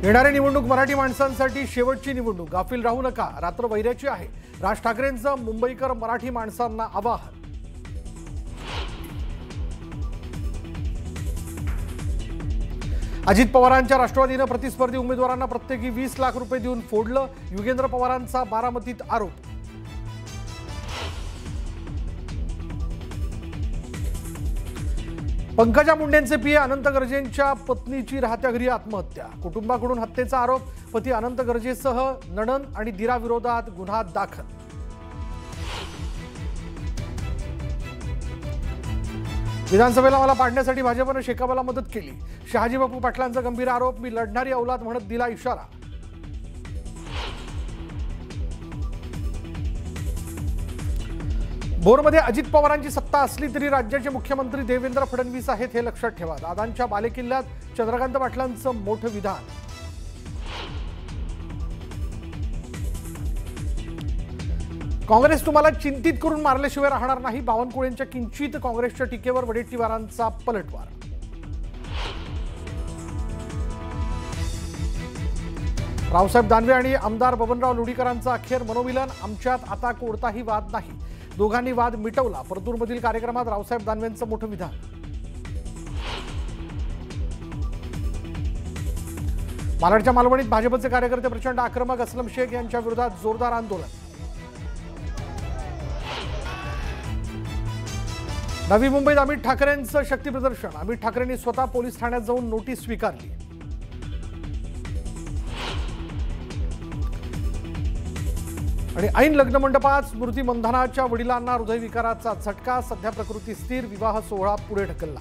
येणारी निवडणूक मराठी माणसांसाठी शेवटची निवडणूक, गाफील राहू नका, रात्र वैऱ्याची आहे, राज ठाकरेंचं मुंबईकर मराठी माणसांना आवाहन. अजित पवारांच्या राष्ट्रवादीनं प्रतिस्पर्धी उमेदवारांना प्रत्येकी 20 लाख रुपये देऊन फोडलं, युगेंद्र पवारांचा बारामतीत आरोप. पंकजा मुंडेंचे पीए अनंत गर्जेंच्या पत्नीची राहत्या घरी आत्महत्या, कुटुंबाकडून हत्येचा आरोप, पती अनंत गर्जेसह नणंद आणि दिराविरोधात गुन्हा दाखल. विधानसभेला मला पाडण्यासाठी भाजपनं शेकापला मदत केली, शहाजी बापू पाटलांचा गंभीर आरोप, मी लढणारी औलाद म्हणत दिला इशारा. भोरमध्ये अजित पवारांची सत्ता असली तरी राज्याचे मुख्यमंत्री देवेंद्र फडणवीस आहेत हे लक्षात ठेवा, दादांच्या बालेकिल्ल्यात चंद्रकांत पाटलांचं मोठं विधान. काँग्रेस तुम्हाला चिंतित करून मारल्याशिवाय राहणार नाही, बावनकुळेंच्या किंचित काँग्रेसच्या टीकेवर वडेट्टीवारांचा पलटवार. रावसाहेब दानवे आणि आमदार बबनराव लोढीकरांचं अखेर मनोमिलन, आमच्यात आता कोणताही वाद नाही, दोघांनी वाद मिटवला. परतूरमधील कार्यक्रमात रावसाहेब दानवेंचं मोठं विधान. मालाडच्या मालवणीत भाजपचे कार्यकर्ते प्रचंड आक्रमक, असलम शेख यांच्या विरोधात जोरदार आंदोलन. नवी मुंबईत अमित ठाकरेंचं शक्तीप्रदर्शन, अमित ठाकरेंनी स्वतः पोलीस ठाण्यात जाऊन नोटीस स्वीकारली. आणि ऐन लग्नमंडपात स्मृती मंधानाच्या वडिलांना हृदयविकाराचा झटका, सध्या प्रकृती स्थिर, विवाह सोहळा पुढे ढकलला.